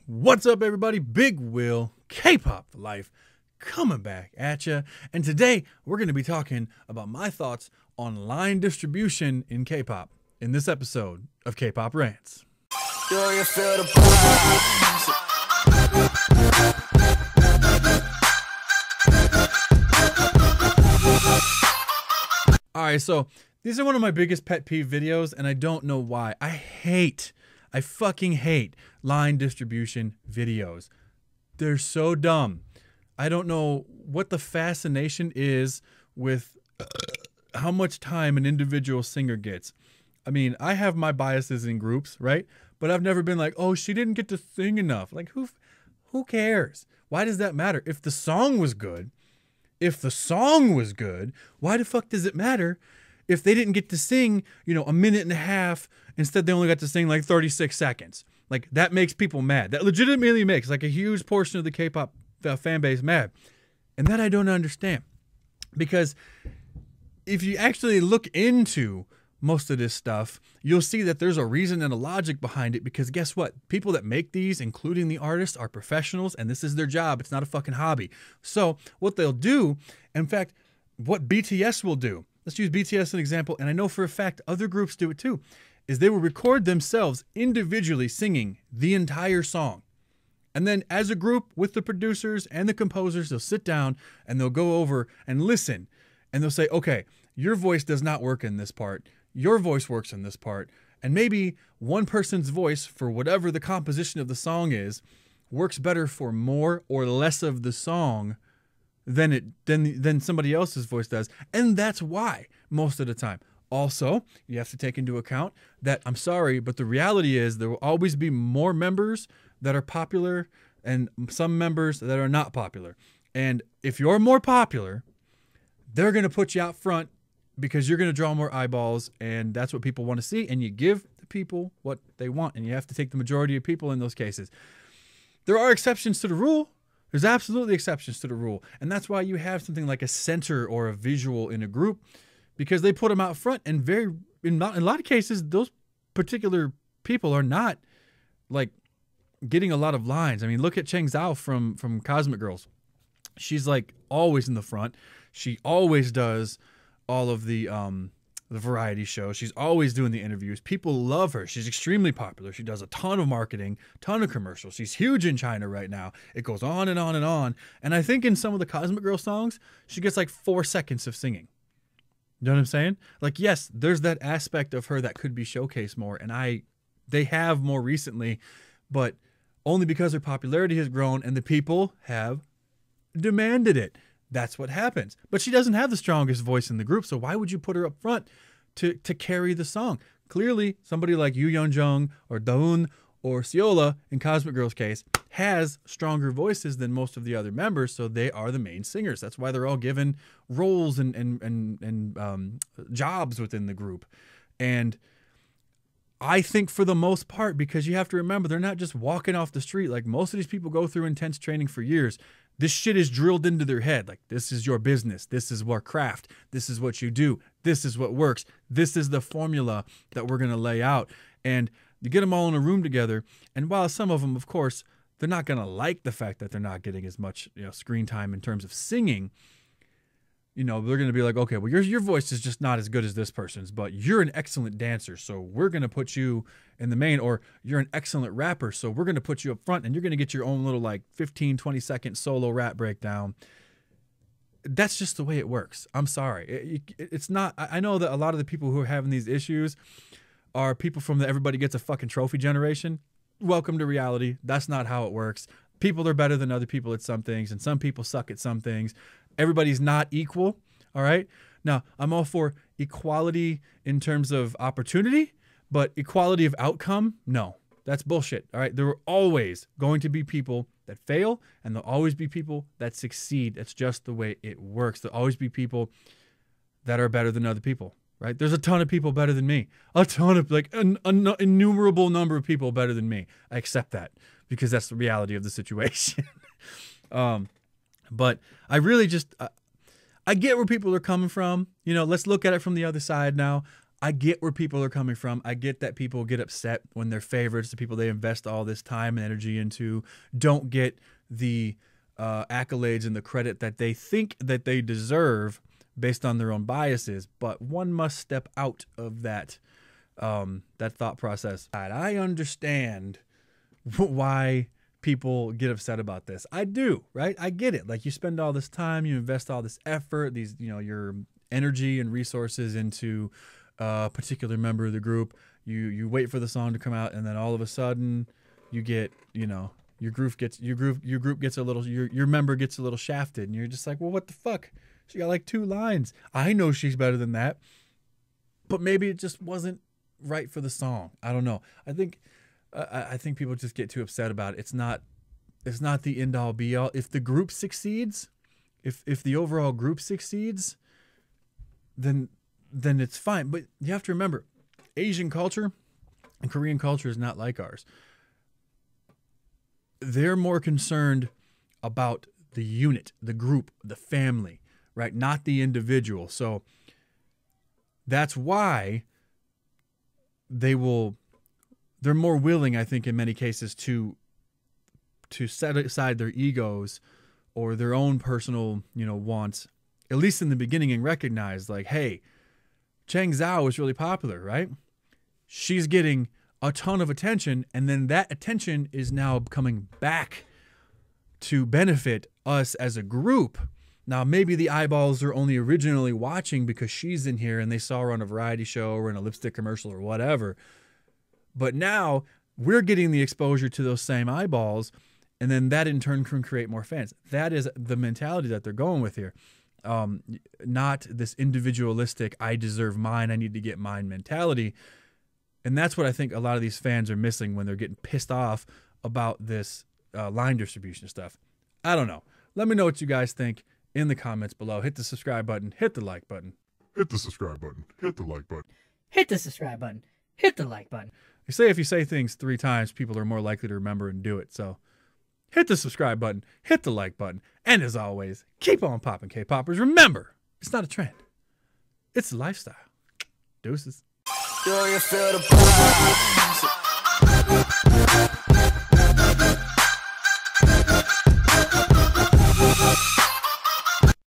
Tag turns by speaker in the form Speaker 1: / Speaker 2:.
Speaker 1: What's up, everybody? Big Will, K-Pop for Life, coming back at you. And today, we're going to be talking about my thoughts on line distribution in K-Pop in this episode of Kpop Rantz. Alright, so these are one of my biggest pet peeve videos, and I don't know why. I fucking hate line distribution videos. They're so dumb. I don't know what the fascination is with how much time an individual singer gets. I mean, I have my biases in groups, right? But I've never been like, oh, she didn't get to sing enough. Like, who cares? Why does that matter? If the song was good, why the fuck does it matter if they didn't get to sing, a minute and a half, instead they only got to sing like 36 seconds? Like, that makes people mad. That legitimately makes like a huge portion of the K-pop fan base mad. And that I don't understand. Because if you actually look into most of this stuff, you'll see that there's a reason and a logic behind it, because guess what? People that make these, including the artists, are professionals, and this is their job. It's not a fucking hobby. So what they'll do, in fact, what BTS will do, let's use BTS as an example, and I know for a fact other groups do it too, is they will record themselves individually singing the entire song. And then as a group with the producers and the composers, they'll sit down and they'll go over and listen. And they'll say, okay, your voice does not work in this part. Your voice works in this part. And maybe one person's voice, for whatever the composition of the song is, works better for more or less of the song than somebody else's voice does. And that's why most of the time. Also, you have to take into account that, I'm sorry, but the reality is there will always be more members that are popular and some members that are not popular. And if you're more popular, they're going to put you out front because you're going to draw more eyeballs, and that's what people want to see. And you give the people what they want, and you have to take the majority of people in those cases. There are exceptions to the rule. There's absolutely exceptions to the rule. And that's why you have something like a center or a visual in a group, because they put them out front, and in a lot of cases, those particular people are not like getting a lot of lines. I mean, look at Chang Zhao from Cosmic Girls. She's like always in the front. She always does all of the variety shows. She's always doing the interviews. People love her. She's extremely popular. She does a ton of marketing, ton of commercials. She's huge in China right now. It goes on and on and on. And I think in some of the Cosmic Girl songs, she gets like 4 seconds of singing. You know what I'm saying? Like, yes, there's that aspect of her that could be showcased more. And they have more recently, but only because her popularity has grown and the people have demanded it. That's what happens. But she doesn't have the strongest voice in the group, so why would you put her up front to carry the song? Clearly, somebody like Yoo Yeon-jung or Daeun or Seola, in Cosmic Girl's case, has stronger voices than most of the other members, so they are the main singers. That's why they're all given roles and jobs within the group. And I think for the most part, because you have to remember, they're not just walking off the street. Like, most of these people go through intense training for years. This shit is drilled into their head. Like, this is your business. This is our craft. This is what you do. This is what works. This is the formula that we're going to lay out. And you get them all in a room together. And while some of them, of course, they're not going to like the fact that they're not getting as much, screen time in terms of singing, they're going to be like, okay, well, your voice is just not as good as this person's, but you're an excellent dancer, so we're going to put you in the main, or you're an excellent rapper, so we're going to put you up front, and you're going to get your own little, like, 15, 20-second solo rap breakdown. That's just the way it works. I'm sorry. It's not. I know that a lot of the people who are having these issues are people from the everybody gets a fucking trophy generation. Welcome to reality. That's not how it works. People are better than other people at some things, and some people suck at some things. Everybody's not equal, all right? Now, I'm all for equality in terms of opportunity, but equality of outcome, no. That's bullshit, all right? There are always going to be people that fail, and there'll always be people that succeed. That's just the way it works. There'll always be people that are better than other people, right? There's a ton of people better than me. A ton of, like, an innumerable number of people better than me. I accept that because that's the reality of the situation. But I really just, I get where people are coming from. Let's look at it from the other side now. I get where people are coming from. I get that people get upset when their favorites, the people they invest all this time and energy into, don't get the accolades and the credit that they think that they deserve based on their own biases. But one must step out of that thought process. I understand why people get upset about this. I do, right? I get it. Like, you spend all this time, you invest all this effort, these, your energy and resources into a particular member of the group. You wait for the song to come out, and then all of a sudden you get, your group gets a little, your member gets a little shafted, and you're just like, well, what the fuck? She got like 2 lines. I know she's better than that, but maybe it just wasn't right for the song. I don't know. I think people just get too upset about it. It's not the end all be all. If the group succeeds, if the overall group succeeds, then it's fine. But you have to remember, Asian culture and Korean culture is not like ours. They're more concerned about the unit, the group, the family, right? Not the individual. So that's why they're more willing, I think, in many cases to set aside their egos or their own personal, wants, at least in the beginning, and recognize, like, hey, Chang Zhao is really popular, right? She's getting a ton of attention, and then that attention is now coming back to benefit us as a group. Now, maybe the eyeballs are only originally watching because she's in here and they saw her on a variety show or in a lipstick commercial or whatever. But now we're getting the exposure to those same eyeballs, and then that in turn can create more fans. That is the mentality that they're going with here. Not this individualistic, I deserve mine, I need to get mine mentality. And that's what I think a lot of these fans are missing when they're getting pissed off about this line distribution stuff. I don't know. Let me know what you guys think in the comments below. Hit the subscribe button. Hit the like button.
Speaker 2: Hit the subscribe button. Hit the like button.
Speaker 3: Hit the subscribe button. Hit the like button.
Speaker 1: They say if you say things 3 times, people are more likely to remember and do it. So hit the subscribe button. Hit the like button. And as always, keep on popping, K-Poppers. Remember, it's not a trend. It's a lifestyle. Deuces.
Speaker 4: Do you feel the vibes?